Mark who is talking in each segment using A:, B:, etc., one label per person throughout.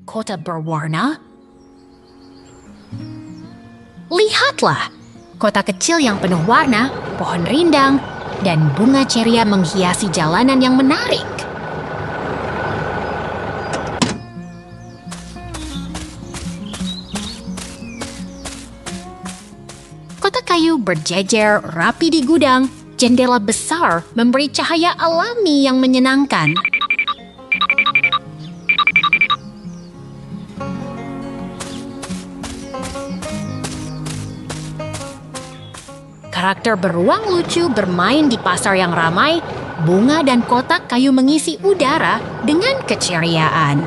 A: kota berwarna? Lihatlah, kota kecil yang penuh warna, pohon rindang, dan bunga ceria menghiasi jalanan yang menarik. Kota kayu berjejer rapi di gudang, jendela besar memberi cahaya alami yang menyenangkan. Karakter beruang lucu bermain di pasar yang ramai, bunga dan kotak kayu mengisi udara dengan keceriaan.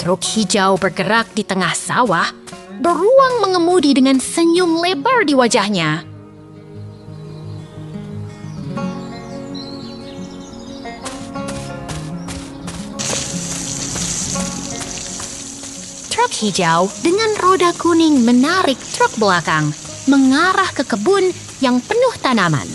A: Truk hijau bergerak di tengah sawah, beruang mengemudi dengan senyum lebar di wajahnya. Truk hijau dengan roda kuning menarik truk belakang, mengarah ke kebun yang penuh tanaman.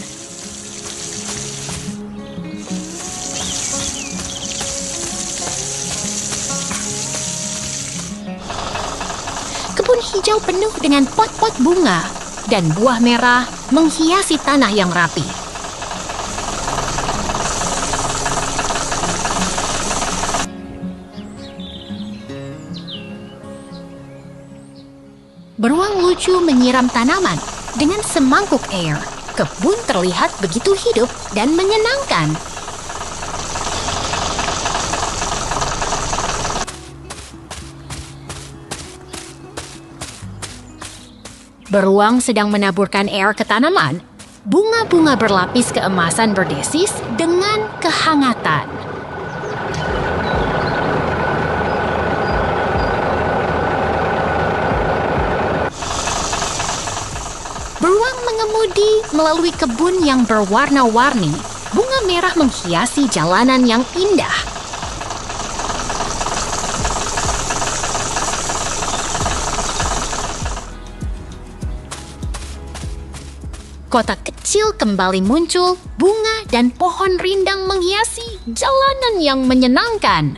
A: Kebun hijau penuh dengan pot-pot bunga dan buah merah menghiasi tanah yang rapi. Beruang lucu menyiram tanaman dengan semangkuk air. Kebun terlihat begitu hidup dan menyenangkan. Beruang sedang menaburkan air ke tanaman. Bunga-bunga berlapis keemasan berdesis dengan kehangatan. Beruang mengemudi melalui kebun yang berwarna-warni. Bunga merah menghiasi jalanan yang indah. Kota kecil kembali muncul, bunga dan pohon rindang menghiasi jalanan yang menyenangkan.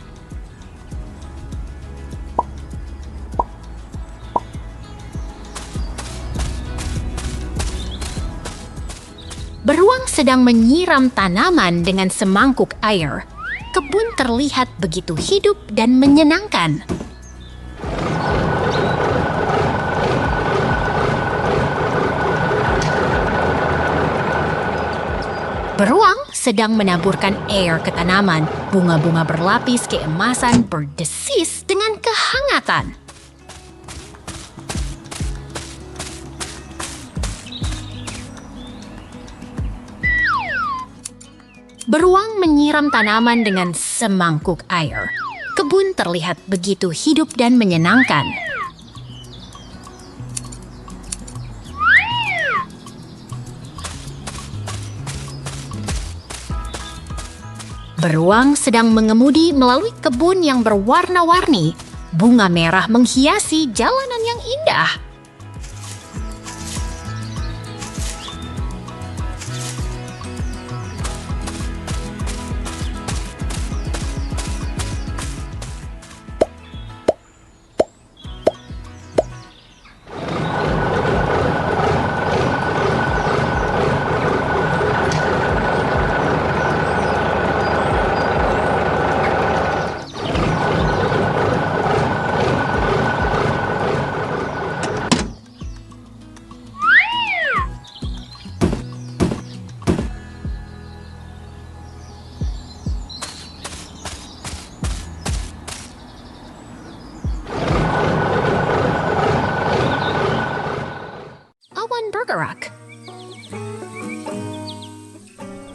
A: Beruang sedang menyiram tanaman dengan semangkuk air. Kebun terlihat begitu hidup dan menyenangkan. Beruang sedang menaburkan air ke tanaman. Bunga-bunga berlapis keemasan berdesis dengan kehangatan. Beruang menyiram tanaman dengan semangkuk air. Kebun terlihat begitu hidup dan menyenangkan. Beruang sedang mengemudi melalui kebun yang berwarna-warni. Bunga merah menghiasi jalanan yang indah. Bergerak.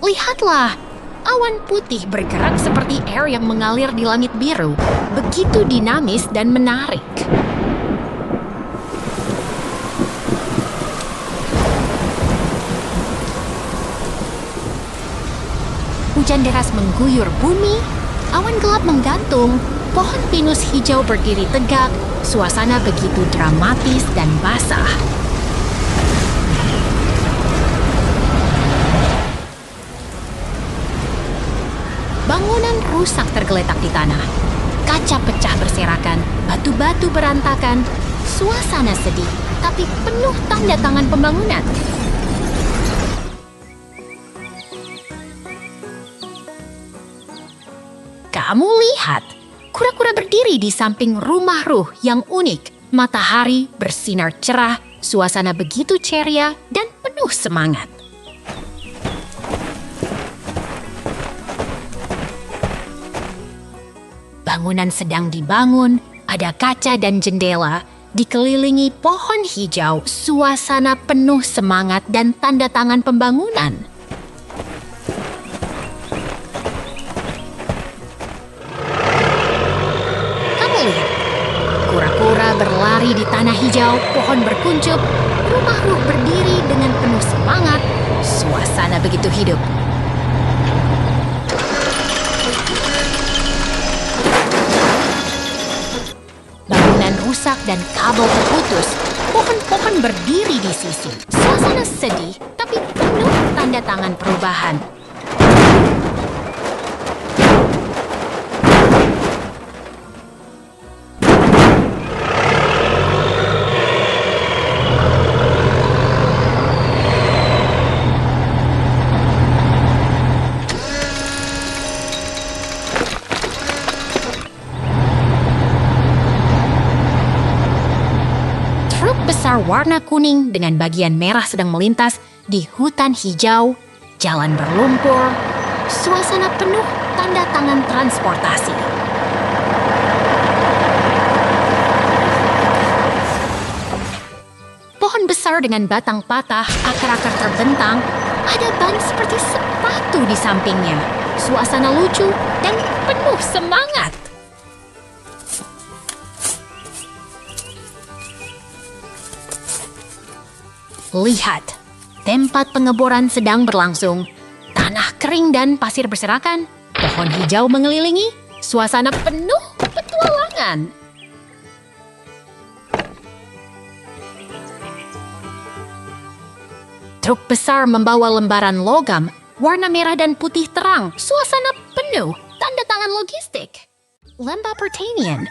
A: Lihatlah, awan putih bergerak seperti air yang mengalir di langit biru, begitu dinamis dan menarik. Hujan deras mengguyur bumi, awan gelap menggantung, pohon pinus hijau berdiri tegak, suasana begitu dramatis dan basah. rusak tergeletak di tanah. Kaca pecah berserakan, batu-batu berantakan. Suasana sedih, tapi penuh tanda tangan pembangunan. Kamu lihat, kura-kura berdiri di samping rumah Ruh yang unik. Matahari bersinar cerah, suasana begitu ceria dan penuh semangat. Bangunan sedang dibangun, ada kaca dan jendela, dikelilingi pohon hijau, suasana penuh semangat dan tanda tangan pembangunan. Kamu lihat, kura-kura berlari di tanah hijau, pohon berkuncup, rumah Ruh berdiri dengan penuh semangat, suasana begitu hidup. Rusak dan kabel terputus, pohon-pohon berdiri di sisi. Suasana sedih, tapi penuh tanda tangan perubahan. Warna kuning dengan bagian merah sedang melintas di hutan hijau, jalan berlumpur, suasana penuh tanda tangan transportasi. Pohon besar dengan batang patah, akar-akar terbentang, ada ban seperti sepatu di sampingnya. Suasana lucu dan penuh semangat. Lihat, tempat pengeboran sedang berlangsung. Tanah kering dan pasir berserakan. Pohon hijau mengelilingi. Suasana penuh petualangan. Truk besar membawa lembaran logam, warna merah dan putih terang. Suasana penuh tanda tangan logistik. Lembah pertanian.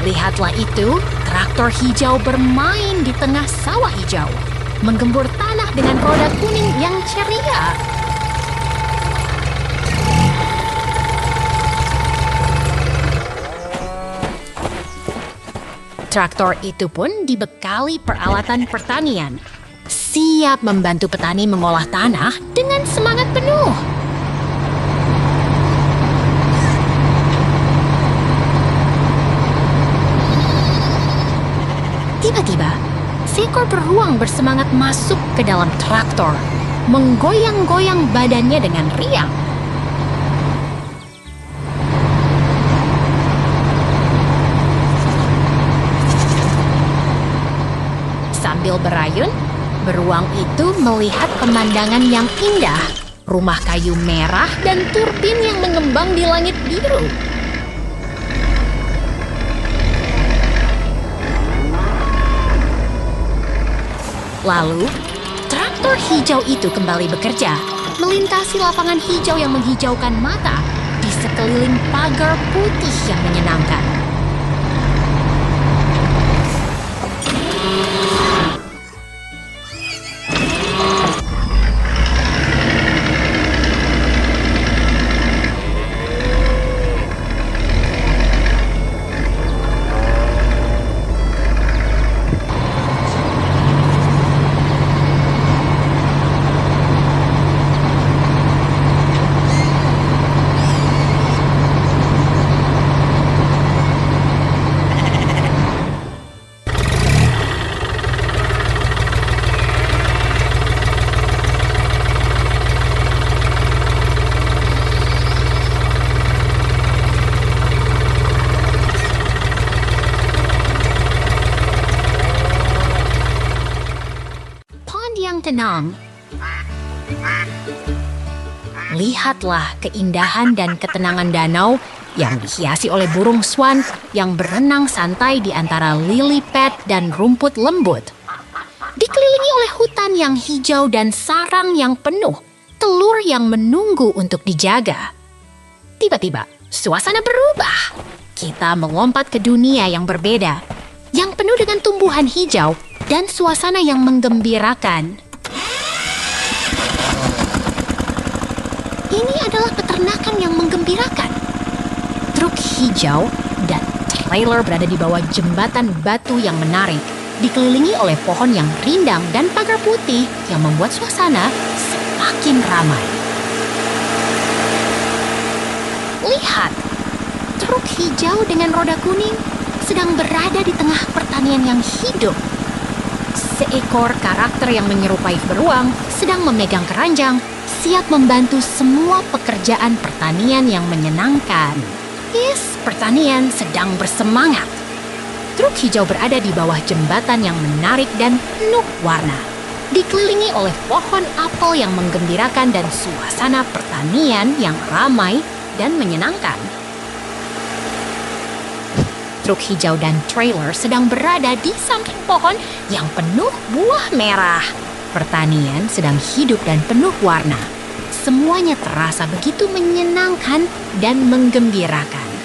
A: Lihatlah itu, traktor hijau bermain di tengah sawah hijau, menggembur tanah dengan roda kuning yang ceria. Traktor itu pun dibekali peralatan pertanian, siap membantu petani mengolah tanah dengan semangat penuh. Tiba-tiba, seekor beruang bersemangat masuk ke dalam traktor, menggoyang-goyang badannya dengan riang. Sambil berayun, beruang itu melihat pemandangan yang indah, rumah kayu merah dan turbin yang mengembang di langit biru. Lalu, traktor hijau itu kembali bekerja, melintasi lapangan hijau yang menghijaukan mata di sekeliling pagar putih yang menyenangkan. Tenang. Lihatlah keindahan dan ketenangan danau yang dihiasi oleh burung swan yang berenang santai di antara lily pad dan rumput lembut. Dikelilingi oleh hutan yang hijau dan sarang yang penuh, telur yang menunggu untuk dijaga. Tiba-tiba, suasana berubah. Kita melompat ke dunia yang berbeda, yang penuh dengan tumbuhan hijau dan suasana yang menggembirakan. Ini adalah peternakan yang menggembirakan. Truk hijau dan trailer berada di bawah jembatan batu yang menarik, dikelilingi oleh pohon yang rindang dan pagar putih yang membuat suasana semakin ramai. Lihat, truk hijau dengan roda kuning sedang berada di tengah pertanian yang hidup. Seekor karakter yang menyerupai beruang sedang memegang keranjang, siap membantu semua pekerjaan pertanian yang menyenangkan. Pertanian sedang bersemangat. Truk hijau berada di bawah jembatan yang menarik dan penuh warna, dikelilingi oleh pohon apel yang menggembirakan dan suasana pertanian yang ramai dan menyenangkan. Truk hijau dan trailer sedang berada di samping pohon yang penuh buah merah. Pertanian sedang hidup dan penuh warna. Semuanya terasa begitu menyenangkan dan menggembirakan.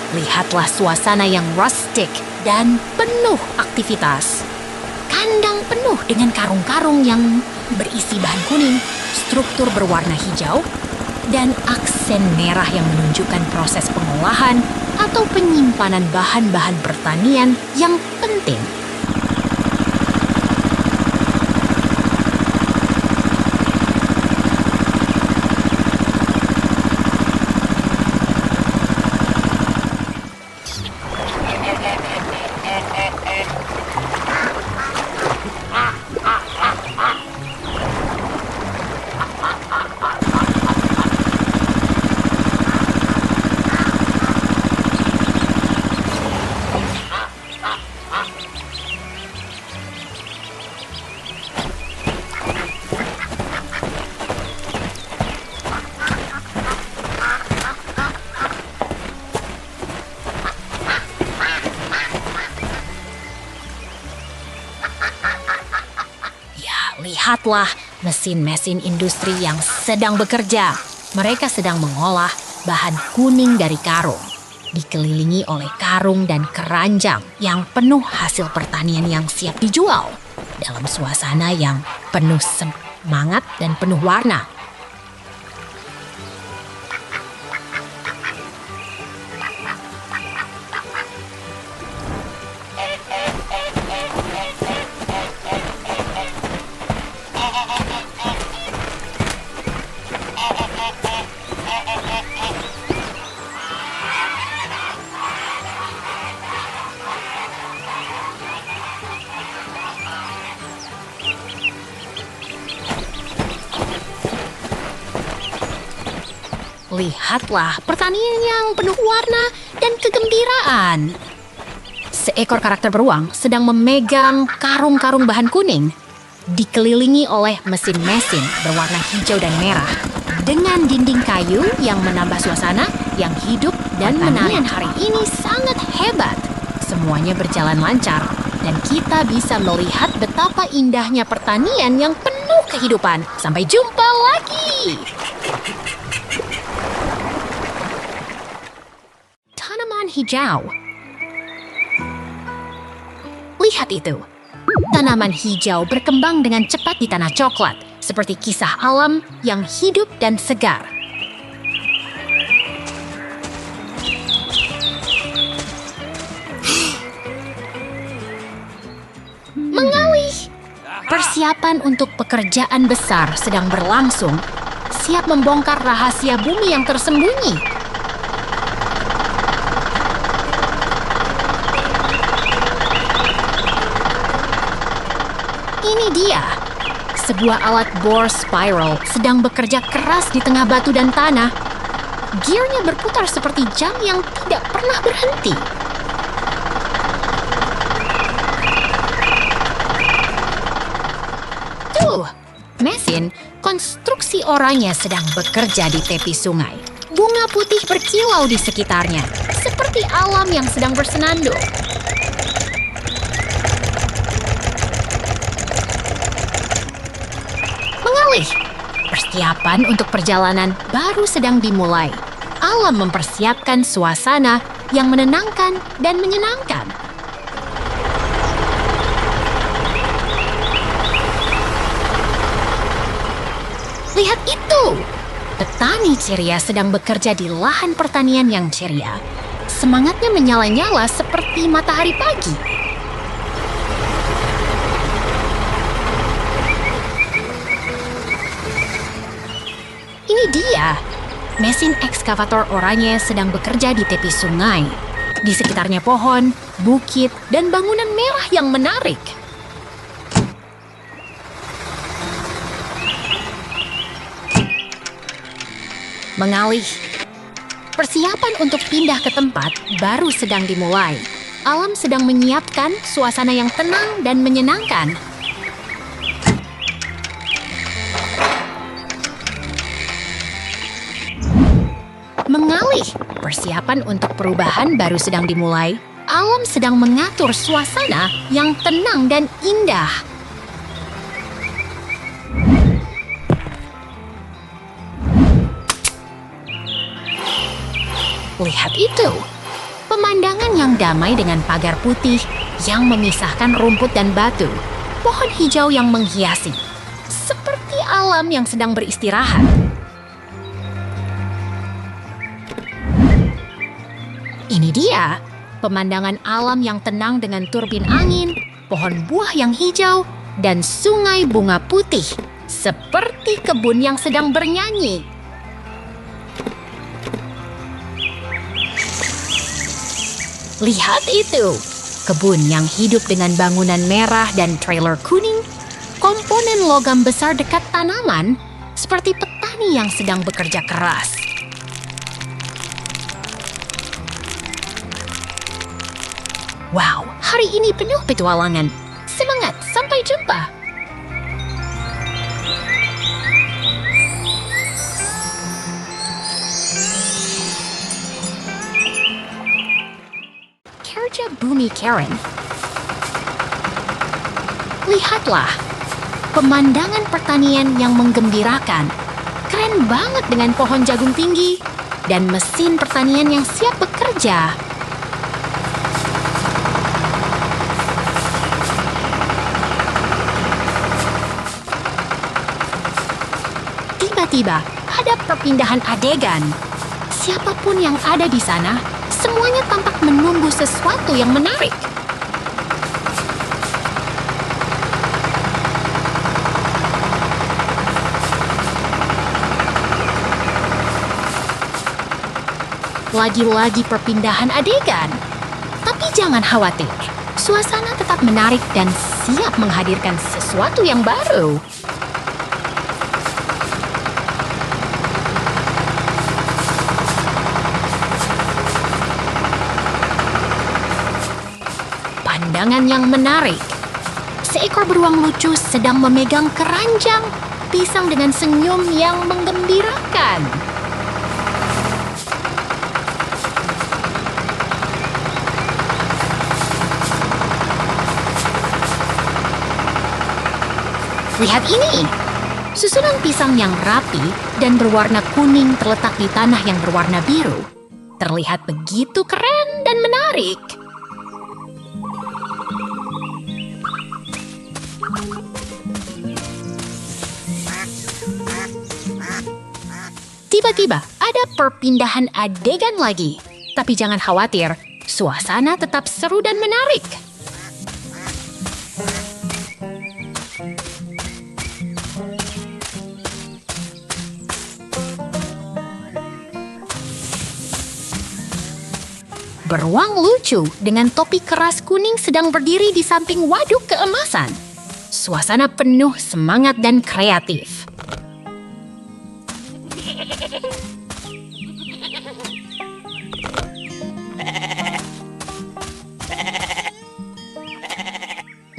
A: Lihatlah suasana yang rustic dan penuh aktivitas. Kandang penuh dengan karung-karung yang berisi bahan kuning, struktur berwarna hijau, dan aksen merah yang menunjukkan proses pengolahan atau penyimpanan bahan-bahan pertanian yang penting. Lihatlah mesin-mesin industri yang sedang bekerja. Mereka sedang mengolah bahan kuning dari karung, dikelilingi oleh karung dan keranjang yang penuh hasil pertanian yang siap dijual dalam suasana yang penuh semangat dan penuh warna. Lihatlah pertanian yang penuh warna dan kegembiraan. Seekor karakter beruang sedang memegang karung-karung bahan kuning, dikelilingi oleh mesin-mesin berwarna hijau dan merah, dengan dinding kayu yang menambah suasana yang hidup dan menarik. Hari ini sangat hebat. Semuanya berjalan lancar, dan kita bisa melihat betapa indahnya pertanian yang penuh kehidupan. Sampai jumpa lagi! Tanaman hijau. Lihat itu. Tanaman hijau berkembang dengan cepat di tanah coklat, seperti kisah alam yang hidup dan segar. Mengalih. Persiapan untuk pekerjaan besar sedang berlangsung, siap membongkar rahasia bumi yang tersembunyi. Ini dia, sebuah alat bore spiral sedang bekerja keras di tengah batu dan tanah. Gearnya berputar seperti jam yang tidak pernah berhenti. Tuh, mesin konstruksi orangnya sedang bekerja di tepi sungai. Bunga putih berkilau di sekitarnya, seperti alam yang sedang bersenandung. Persiapan untuk perjalanan baru sedang dimulai. Alam mempersiapkan suasana yang menenangkan dan menyenangkan. Lihat itu! Petani ceria sedang bekerja di lahan pertanian yang ceria. Semangatnya menyala-nyala seperti matahari pagi. Ini dia! Mesin ekskavator oranye sedang bekerja di tepi sungai. Di sekitarnya pohon, bukit, dan bangunan merah yang menarik. Mengalih. Persiapan untuk pindah ke tempat baru sedang dimulai. Alam sedang menyiapkan suasana yang tenang dan menyenangkan. Mengalih. Persiapan untuk perubahan baru sedang dimulai. Alam sedang mengatur suasana yang tenang dan indah. Lihat itu, pemandangan yang damai dengan pagar putih yang memisahkan rumput dan batu, pohon hijau yang menghiasi, seperti alam yang sedang beristirahat. Ini dia, pemandangan alam yang tenang dengan turbin angin, pohon buah yang hijau, dan sungai bunga putih, seperti kebun yang sedang bernyanyi. Lihat itu, kebun yang hidup dengan bangunan merah dan trailer kuning, komponen logam besar dekat tanaman, seperti petani yang sedang bekerja keras. Wow, hari ini penuh petualangan. Semangat, sampai jumpa! Kerja bumi Karen. Lihatlah, pemandangan pertanian yang menggembirakan. Keren banget dengan pohon jagung tinggi dan mesin pertanian yang siap bekerja. Tiba-tiba ada perpindahan adegan. Siapapun yang ada di sana, semuanya tampak menunggu sesuatu yang menarik. Lagi-lagi perpindahan adegan. Tapi jangan khawatir, suasana tetap menarik dan siap menghadirkan sesuatu yang baru. Pandangan yang menarik. Seekor beruang lucu sedang memegang keranjang pisang dengan senyum yang menggembirakan. Lihat ini. Susunan pisang yang rapi dan berwarna kuning terletak di tanah yang berwarna biru. Terlihat begitu keren dan menarik. Tiba-tiba ada perpindahan adegan lagi. Tapi jangan khawatir, suasana tetap seru dan menarik. Beruang lucu dengan topi keras kuning sedang berdiri di samping waduk keemasan. Suasana penuh semangat dan kreatif.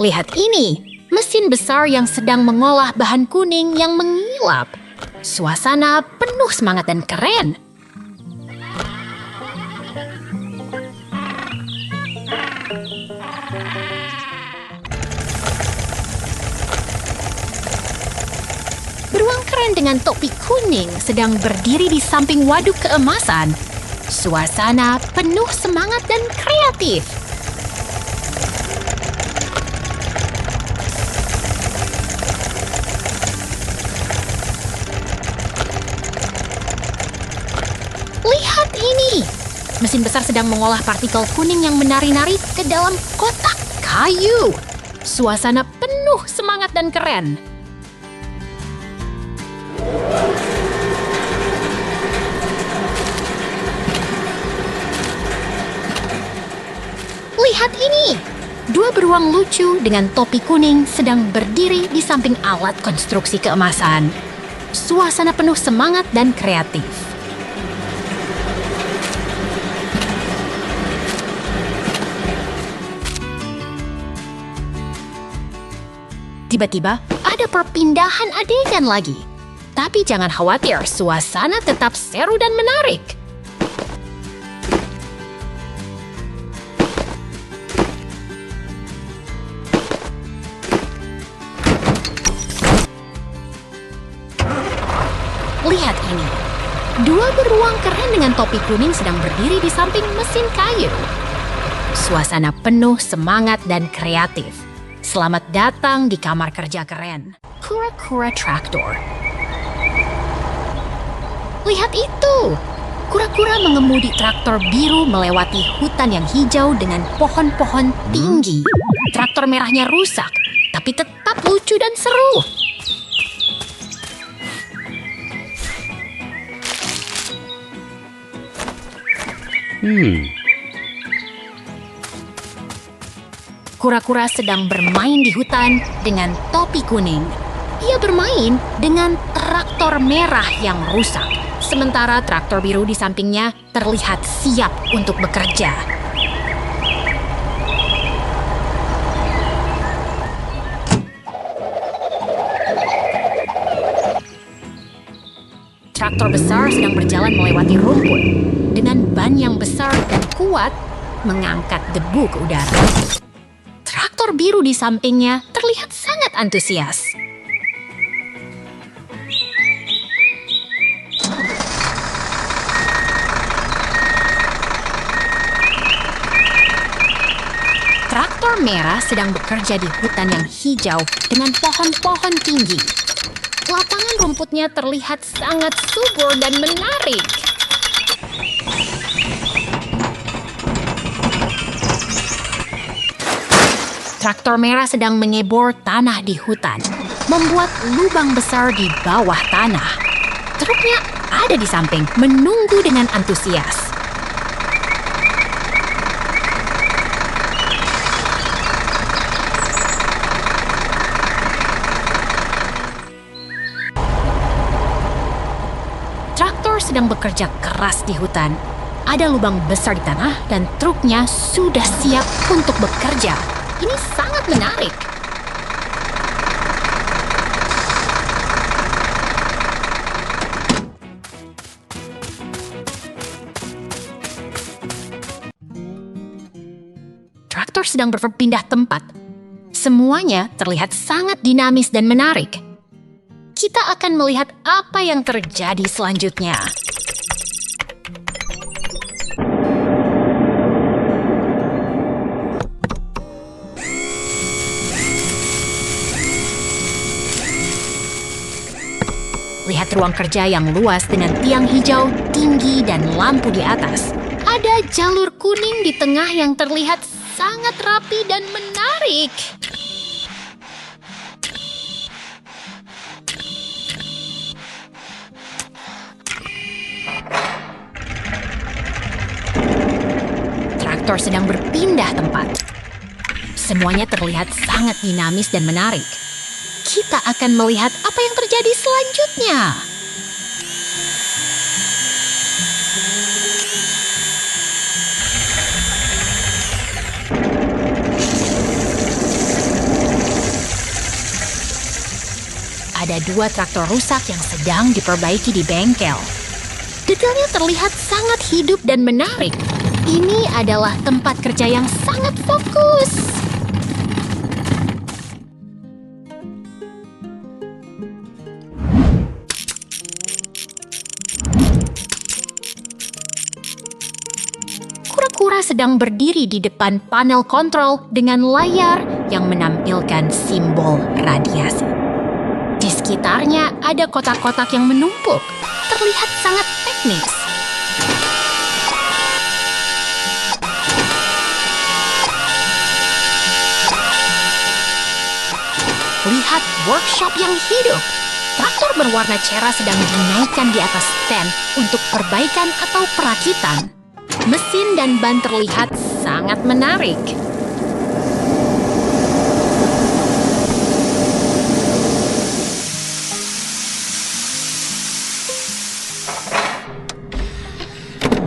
A: Lihat ini, mesin besar yang sedang mengolah bahan kuning yang mengilap. Suasana penuh semangat dan keren. Beruang keren keren dengan topi kuning sedang berdiri di samping waduk keemasan. Suasana penuh semangat dan kreatif. Lihat ini! Mesin besar sedang mengolah partikel kuning yang menari-nari ke dalam kotak kayu. Suasana penuh semangat dan keren. Lihat ini! Dua beruang lucu dengan topi kuning sedang berdiri di samping alat konstruksi keemasan. Suasana penuh semangat dan kreatif. Tiba-tiba ada perpindahan adegan lagi. Tapi jangan khawatir, suasana tetap seru dan menarik. Lihat ini. Dua beruang keren dengan topi kuning sedang berdiri di samping mesin kayu. Suasana penuh semangat dan kreatif. Selamat datang di kamar kerja keren. Kura-kura traktor. Lihat itu! Kura-kura mengemudi traktor biru melewati hutan yang hijau dengan pohon-pohon tinggi. Traktor merahnya rusak, tapi tetap lucu dan seru. Kura-kura sedang bermain di hutan dengan topi kuning. Ia bermain dengan traktor merah yang rusak. Sementara traktor biru di sampingnya terlihat siap untuk bekerja. Traktor besar sedang berjalan melewati rumput. Dengan ban yang besar dan kuat, mengangkat debu ke udara. Traktor biru di sampingnya terlihat sangat antusias. Traktor merah sedang bekerja di hutan yang hijau dengan pohon-pohon tinggi. Lapangan rumputnya terlihat sangat subur dan menarik. Traktor merah sedang mengebor tanah di hutan, membuat lubang besar di bawah tanah. Truknya ada di samping, menunggu dengan antusias. Traktor sedang bekerja keras di hutan. Ada lubang besar di tanah dan truknya sudah siap untuk bekerja. Ini sangat menarik. Traktor sedang berpindah tempat. Semuanya terlihat sangat dinamis dan menarik. Kita akan melihat apa yang terjadi selanjutnya. Lihat ruang kerja yang luas dengan tiang hijau tinggi dan lampu di atas. Ada jalur kuning di tengah yang terlihat sangat rapi dan menarik. Traktor sedang berpindah tempat. Semuanya terlihat sangat dinamis dan menarik. Kita akan melihat apa yang terjadi selanjutnya. Ada dua traktor rusak yang sedang diperbaiki di bengkel. Detailnya terlihat sangat hidup dan menarik. Ini adalah tempat kerja yang sangat fokus. sedang berdiri di depan panel kontrol dengan layar yang menampilkan simbol radiasi. Di sekitarnya ada kotak-kotak yang menumpuk, terlihat sangat teknis. Lihat workshop yang hidup. Traktor berwarna cerah sedang dinaikkan di atas stand untuk perbaikan atau perakitan. Mesin dan ban terlihat sangat menarik.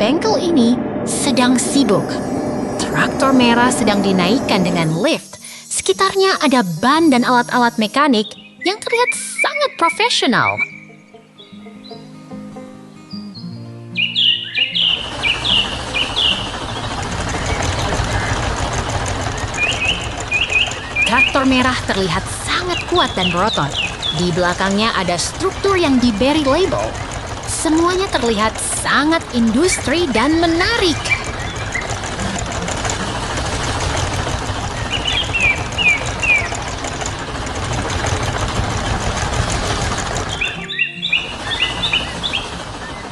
A: Bengkel ini sedang sibuk. Traktor merah sedang dinaikkan dengan lift. Sekitarnya ada ban dan alat-alat mekanik yang terlihat sangat profesional. Traktor merah terlihat sangat kuat dan berotot. Di belakangnya ada struktur yang diberi label. Semuanya terlihat sangat industri dan menarik.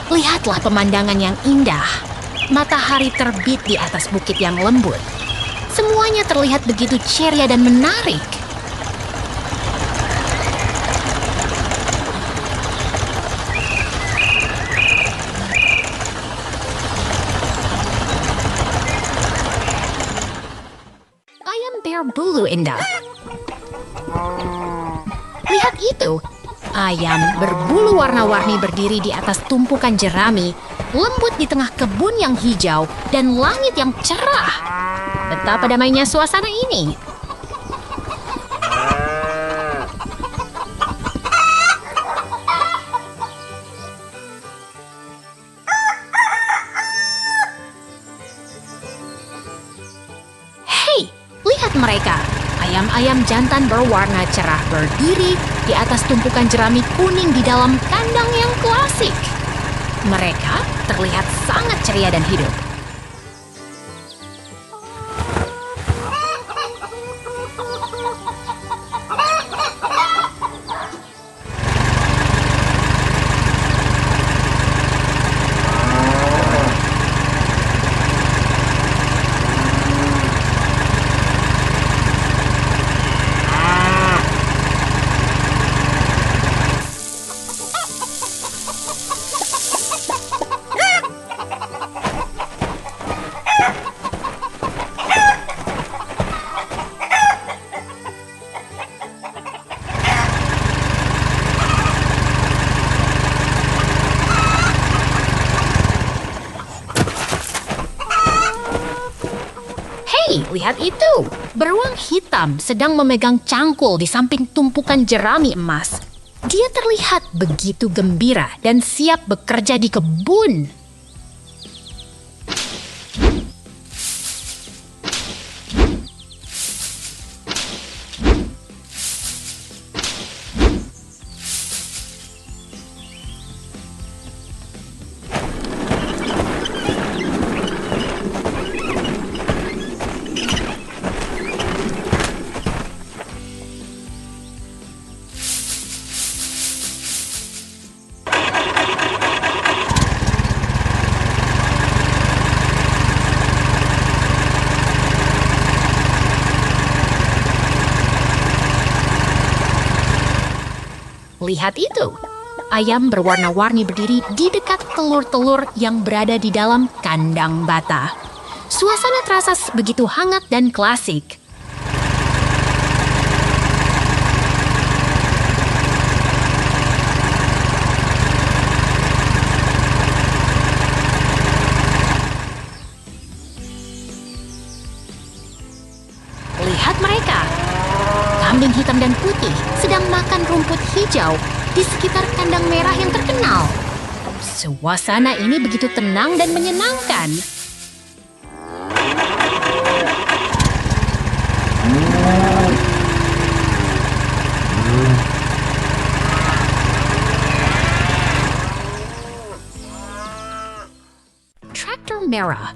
A: Lihatlah pemandangan yang indah. Matahari terbit di atas bukit yang lembut. Semuanya terlihat begitu ceria dan menarik. Ayam berbulu indah. Lihat itu. Ayam berbulu warna-warni berdiri di atas tumpukan jerami, lembut di tengah kebun yang hijau dan langit yang cerah. Betapa damainya suasana ini. Hei, lihat mereka. Ayam-ayam jantan berwarna cerah berdiri di atas tumpukan jerami kuning di dalam kandang yang klasik. Mereka terlihat sangat ceria dan hidup. Lihat itu, beruang hitam sedang memegang cangkul di samping tumpukan jerami emas. Dia terlihat begitu gembira dan siap bekerja di kebun. Lihat itu, ayam berwarna-warni berdiri di dekat telur-telur yang berada di dalam kandang bata. Suasana terasa begitu hangat dan klasik. Lihat mereka. Kambing hitam dan putih sedang makan rumput hijau di sekitar kandang merah yang terkenal. Suasana ini begitu tenang dan menyenangkan. Traktor merah.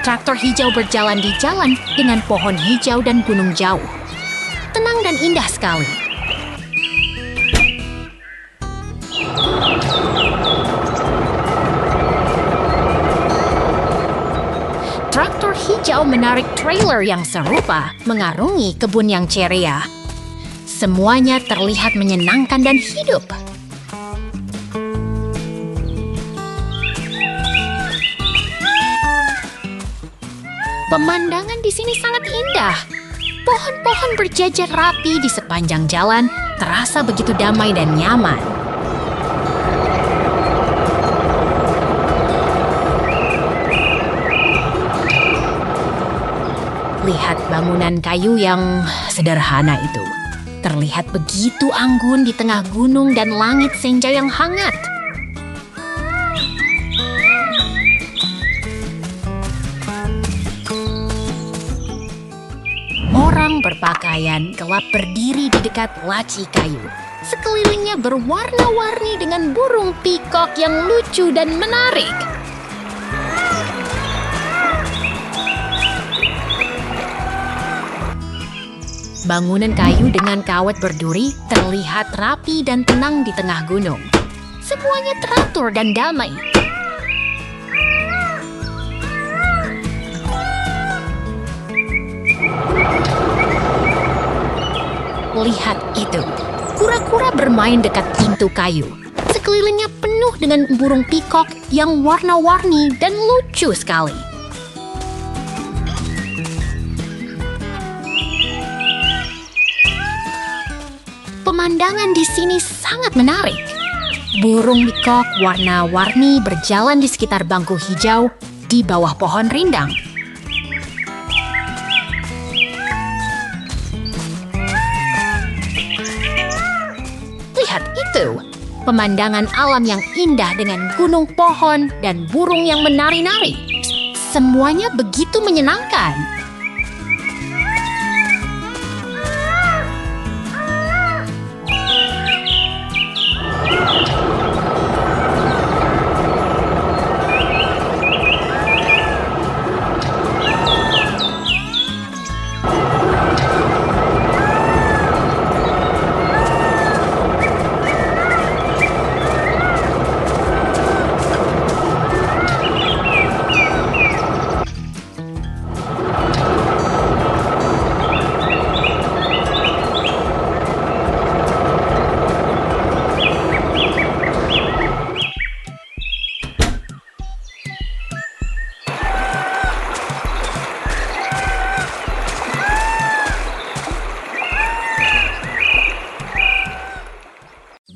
A: Traktor hijau berjalan di jalan dengan pohon hijau dan gunung jauh. Tenang dan indah sekali. Traktor hijau menarik trailer yang serupa mengarungi kebun yang ceria. Semuanya terlihat menyenangkan dan hidup. Pemandangan di sini sangat indah. Pohon-pohon berjajar rapi di sepanjang jalan, terasa begitu damai dan nyaman. Lihat bangunan kayu yang sederhana itu. Terlihat begitu anggun di tengah gunung dan langit senja yang hangat. Orang berpakaian gelap berdiri di dekat laci kayu. Sekelilingnya berwarna-warni dengan burung pikok yang lucu dan menarik. Bangunan kayu dengan kawat berduri terlihat rapi dan tenang di tengah gunung. Semuanya teratur dan damai. Lihat itu, kura-kura bermain dekat pintu kayu. Sekelilingnya penuh dengan burung pikok yang warna-warni dan lucu sekali. Pemandangan di sini sangat menarik. Burung pikok warna-warni berjalan di sekitar bangku hijau di bawah pohon rindang. Lihat itu, pemandangan alam yang indah dengan gunung pohon dan burung yang menari-nari. Semuanya begitu menyenangkan.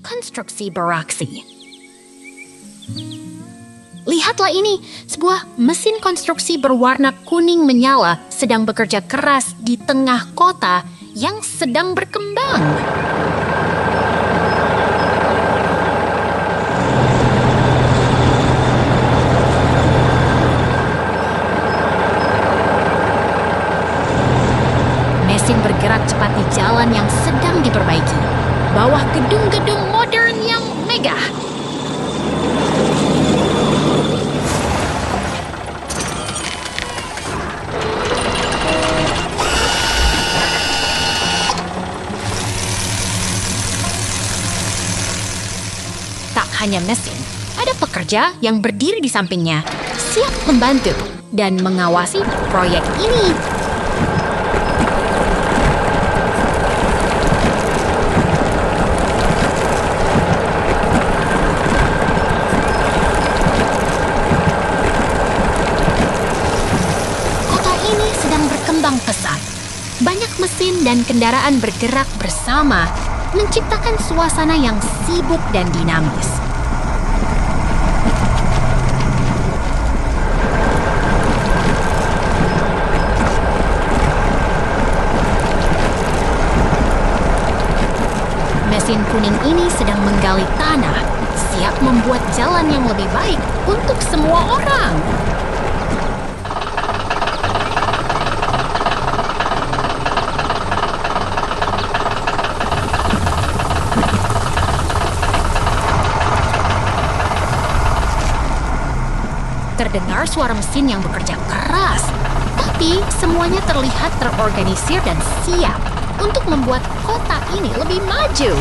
A: Konstruksi beraksi. Lihatlah ini, sebuah mesin konstruksi berwarna kuning menyala sedang bekerja keras di tengah kota yang sedang berkembang. Mesin bergerak cepat di jalan yang sedang diperbaiki, bawah gedung-gedung modern yang megah. Tak hanya mesin, ada pekerja yang berdiri di sampingnya, siap membantu dan mengawasi proyek ini. Pesat. Banyak mesin dan kendaraan bergerak bersama, menciptakan suasana yang sibuk dan dinamis. Mesin kuning ini sedang menggali tanah, siap membuat jalan yang lebih baik untuk semua orang. Terdengar suara mesin yang bekerja keras keras. Tapi semuanya terlihat terorganisir dan siap untuk membuat kota ini lebih maju.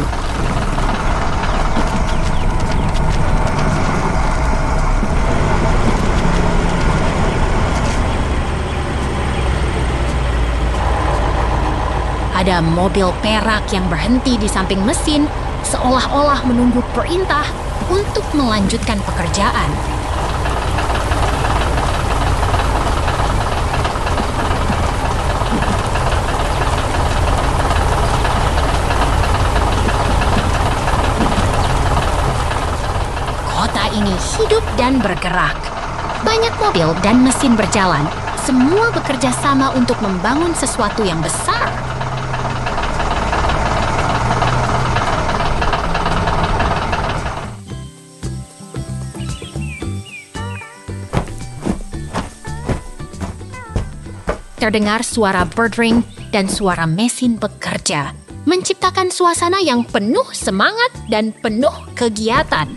A: Ada mobil perak yang berhenti di samping mesin, seolah-olah menunggu perintah untuk melanjutkan pekerjaan. Kota ini hidup dan bergerak. Banyak mobil dan mesin berjalan, semua bekerja sama untuk membangun sesuatu yang besar. Terdengar suara birdring dan suara mesin bekerja, menciptakan suasana yang penuh semangat dan penuh kegiatan.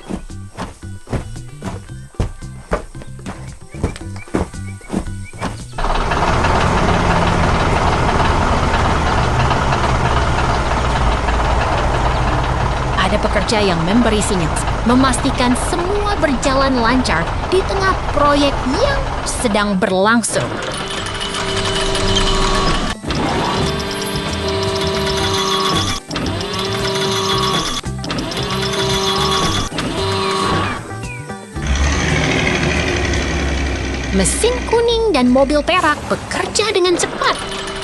A: Ada pekerja yang memberi sinyal, memastikan semua berjalan lancar di tengah proyek yang sedang berlangsung. Mesin kuning dan mobil perak bekerja dengan cepat,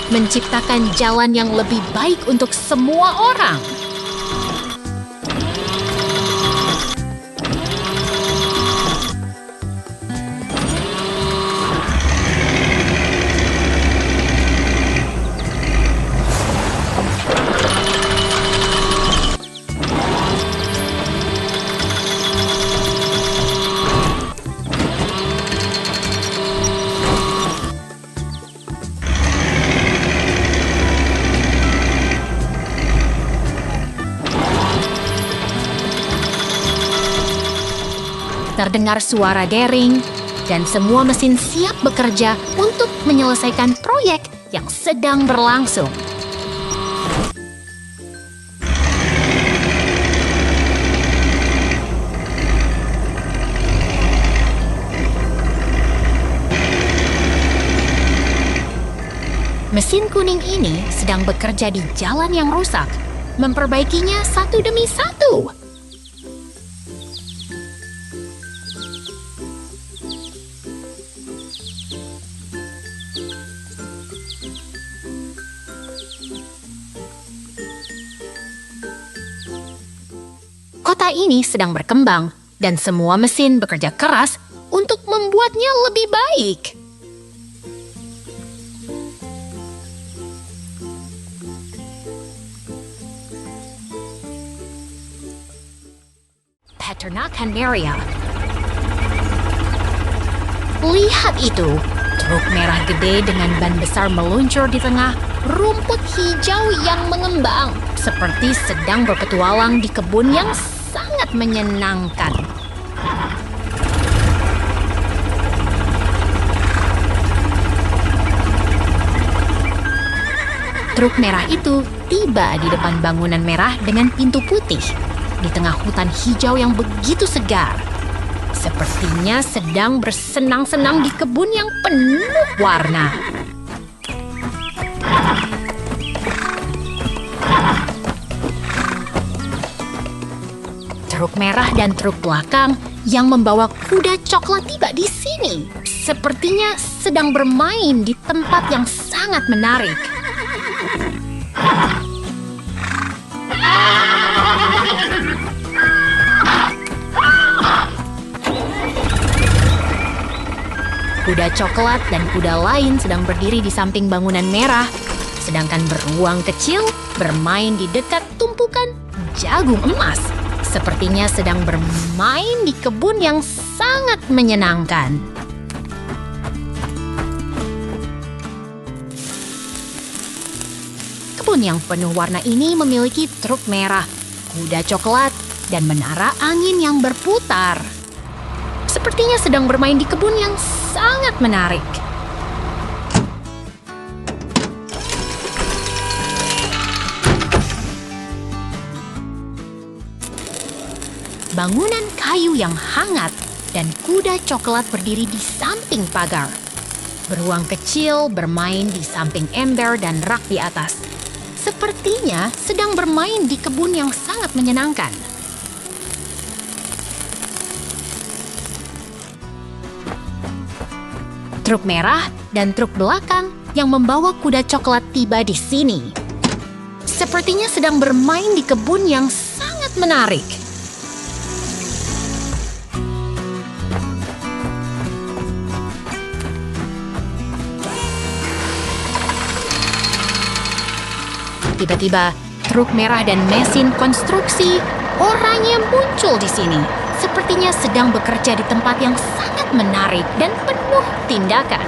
A: menciptakan jalan yang lebih baik untuk semua orang. Terdengar suara dering, dan semua mesin siap bekerja untuk menyelesaikan proyek yang sedang berlangsung. Mesin kuning ini sedang bekerja di jalan yang rusak, memperbaikinya satu demi satu. Kota ini sedang berkembang, dan semua mesin bekerja keras untuk membuatnya lebih baik. Peternakan Maria. Lihat itu, truk merah gede dengan ban besar meluncur di tengah rumput hijau yang mengembang, seperti sedang berpetualang di kebun yang sangat menyenangkan. Truk merah itu tiba di depan bangunan merah dengan pintu putih, di tengah hutan hijau yang begitu segar. Sepertinya sedang bersenang-senang di kebun yang penuh warna. Truk merah dan truk belakang yang membawa kuda coklat tiba di sini. Sepertinya sedang bermain di tempat yang sangat menarik. Kuda coklat dan kuda lain sedang berdiri di samping bangunan merah, sedangkan beruang kecil bermain di dekat tumpukan jagung emas. Sepertinya sedang bermain di kebun yang sangat menyenangkan. Kebun yang penuh warna ini memiliki truk merah, kuda coklat, dan menara angin yang berputar. Sepertinya sedang bermain di kebun yang sangat menarik. bangunan kayu yang hangat, dan kuda coklat berdiri di samping pagar. Beruang kecil bermain di samping ember dan rak di atas. Sepertinya sedang bermain di kebun yang sangat menyenangkan. Truk merah dan truk belakang yang membawa kuda coklat tiba di sini. Sepertinya sedang bermain di kebun yang sangat menarik. Tiba-tiba, truk merah dan mesin konstruksi oranye muncul di sini. Sepertinya sedang bekerja di tempat yang sangat menarik dan penuh tindakan.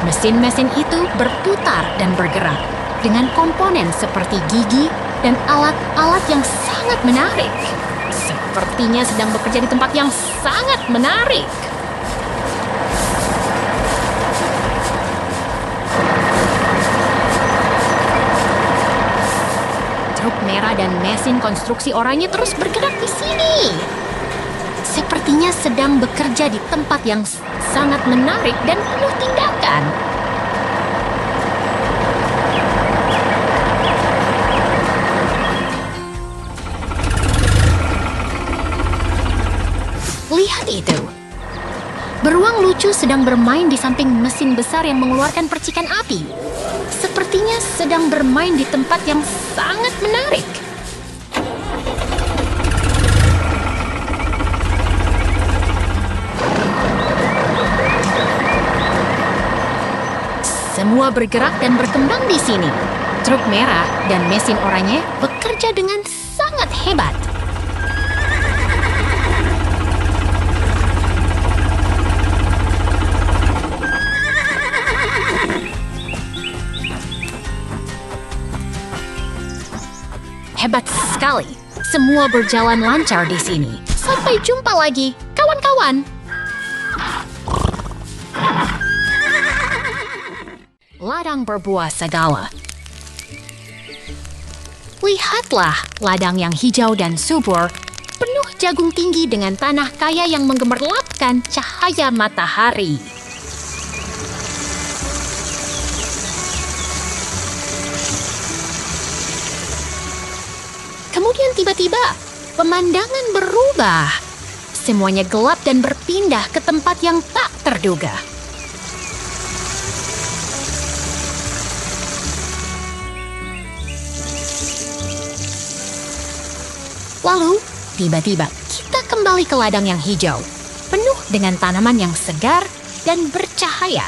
A: Mesin-mesin itu berputar dan bergerak dengan komponen seperti gigi dan alat-alat yang sangat menarik. Sepertinya sedang bekerja di tempat yang sangat menarik. Truk merah dan mesin konstruksi oranye terus bergerak di sini. Sepertinya sedang bekerja di tempat yang sangat menarik dan penuh tindakan. Lihat itu. Beruang lucu sedang bermain di samping mesin besar yang mengeluarkan percikan api. Sepertinya sedang bermain di tempat yang sangat menarik. Semua bergerak dan berkembang di sini. Truk merah dan mesin oranye bekerja dengan sangat hebat. Hebat sekali. Semua berjalan lancar di sini. Sampai jumpa lagi, kawan-kawan. Ladang berbuah segala. Lihatlah ladang yang hijau dan subur, penuh jagung tinggi dengan tanah kaya yang menggemerlapkan cahaya matahari. Kemudian tiba-tiba, pemandangan berubah. Semuanya gelap dan berpindah ke tempat yang tak terduga. Lalu, tiba-tiba kita kembali ke ladang yang hijau, penuh dengan tanaman yang segar dan bercahaya.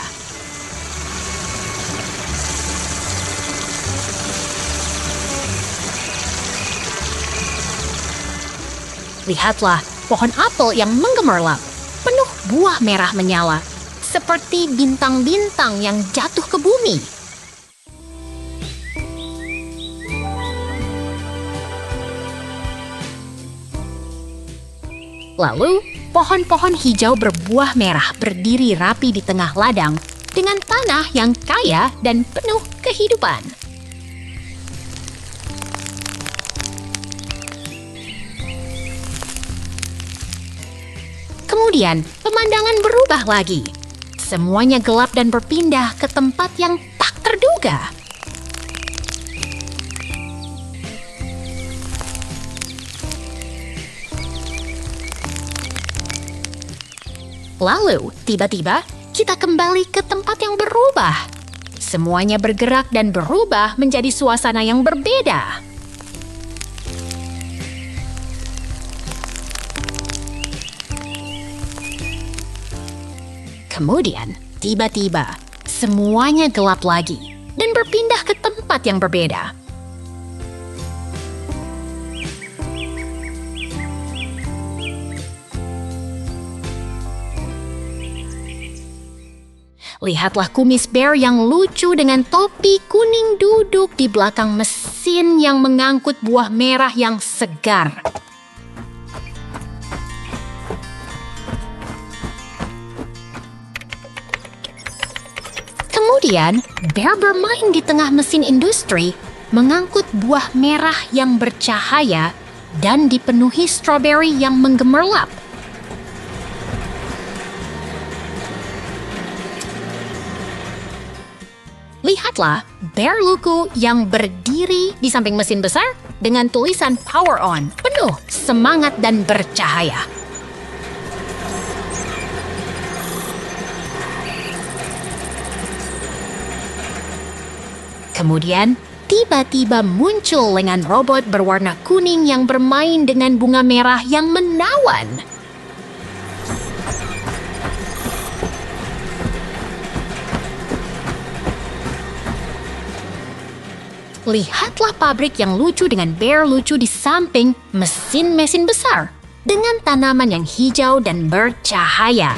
A: Lihatlah pohon apel yang menggemerlap, penuh buah merah menyala, seperti bintang-bintang yang jatuh ke bumi. Lalu, pohon-pohon hijau berbuah merah berdiri rapi di tengah ladang dengan tanah yang kaya dan penuh kehidupan. Kemudian, pemandangan berubah lagi. Semuanya gelap dan berpindah ke tempat yang tak terduga. Lalu, tiba-tiba, kita kembali ke tempat yang berubah. Semuanya bergerak dan berubah menjadi suasana yang berbeda. Kemudian, tiba-tiba, semuanya gelap lagi dan berpindah ke tempat yang berbeda. Lihatlah kumis bear yang lucu dengan topi kuning duduk di belakang mesin yang mengangkut buah merah yang segar. Kemudian, Bear bermain di tengah mesin industri, mengangkut buah merah yang bercahaya dan dipenuhi stroberi yang menggemerlap. Lihatlah Bear lucu yang berdiri di samping mesin besar dengan tulisan Power On, penuh semangat dan bercahaya. Kemudian, tiba-tiba muncul lengan robot berwarna kuning yang bermain dengan bunga merah yang menawan. Lihatlah pabrik yang lucu dengan Bear lucu di samping mesin-mesin besar dengan tanaman yang hijau dan bercahaya.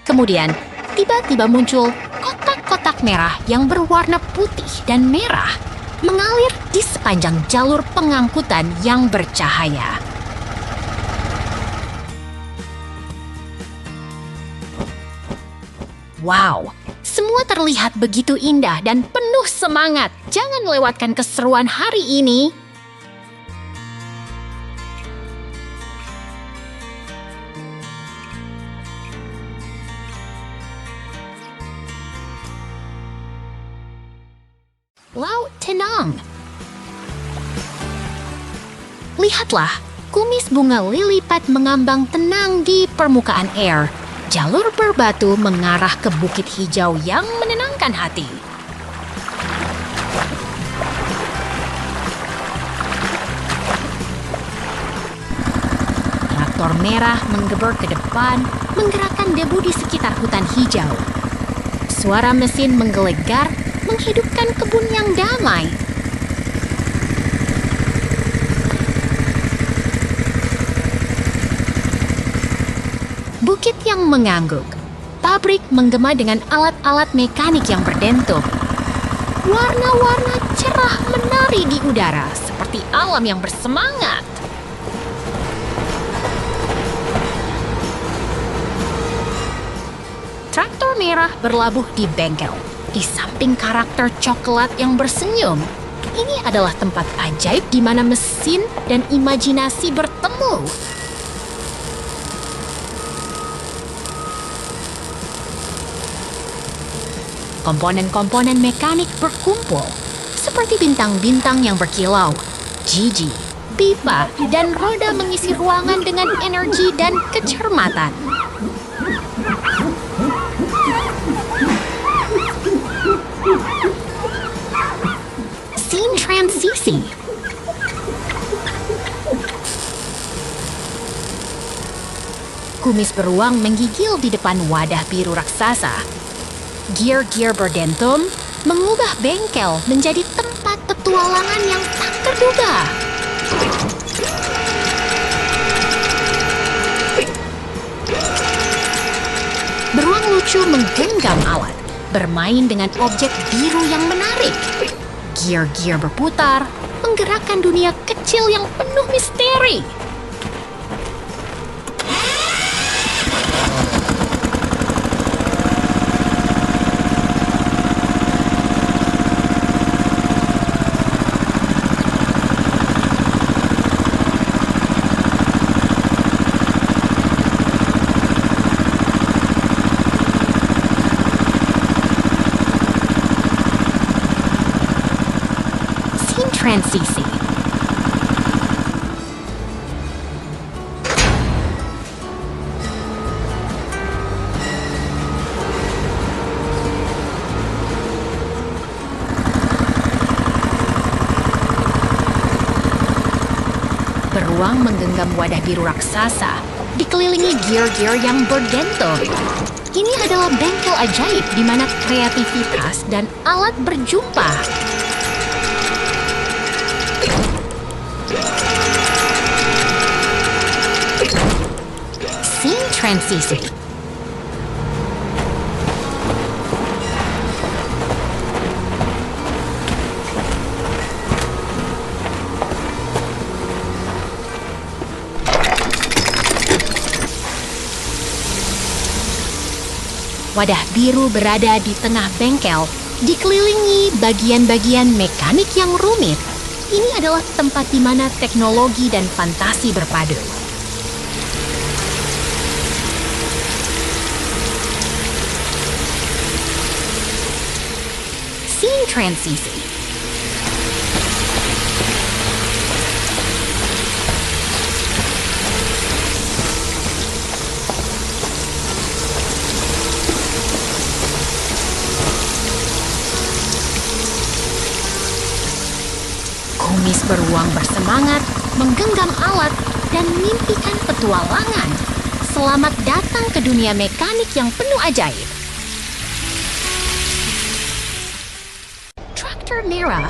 A: Kemudian, tiba-tiba muncul kotak-kotak merah yang berwarna putih dan merah mengalir di sepanjang jalur pengangkutan yang bercahaya. Wow, semua terlihat begitu indah dan penuh semangat. Jangan lewatkan keseruan hari ini. Laut tenang. Lihatlah, kumis bunga lili pad mengambang tenang di permukaan air. Jalur berbatu mengarah ke bukit hijau yang menenangkan hati. Traktor merah menggeber ke depan, menggerakkan debu di sekitar hutan hijau. Suara mesin menggelegar, menghidupkan kebun yang damai. Bukit yang mengangguk. Pabrik menggema dengan alat-alat mekanik yang berdentum. Warna-warna cerah menari di udara seperti alam yang bersemangat. Traktor merah berlabuh di bengkel, di samping karakter coklat yang bersenyum. Ini adalah tempat ajaib di mana mesin dan imajinasi bertemu. Komponen-komponen mekanik berkumpul, seperti bintang-bintang yang berkilau. Gigi, pipa, dan roda mengisi ruangan dengan energi dan kecermatan. Scene transisi. Kumis beruang menggigil di depan wadah biru raksasa. Gear-gear berdentum mengubah bengkel menjadi tempat petualangan yang tak terduga. Beruang lucu menggenggam alat, bermain dengan objek biru yang menarik. Gear-gear berputar, menggerakkan dunia kecil yang penuh misteri. Transisi. Beruang menggenggam wadah biru raksasa, dikelilingi gear-gear yang berdentum. Ini adalah bengkel ajaib di mana kreativitas dan alat berjumpa. Scene transisi. Wadah biru berada di tengah bengkel, dikelilingi bagian-bagian mekanik yang rumit. Ini adalah tempat di mana teknologi dan fantasi berpadu. Scene transisi. Kumis beruang bersemangat, menggenggam alat, dan mimpikan petualangan. Selamat datang ke dunia mekanik yang penuh ajaib. Traktor merah.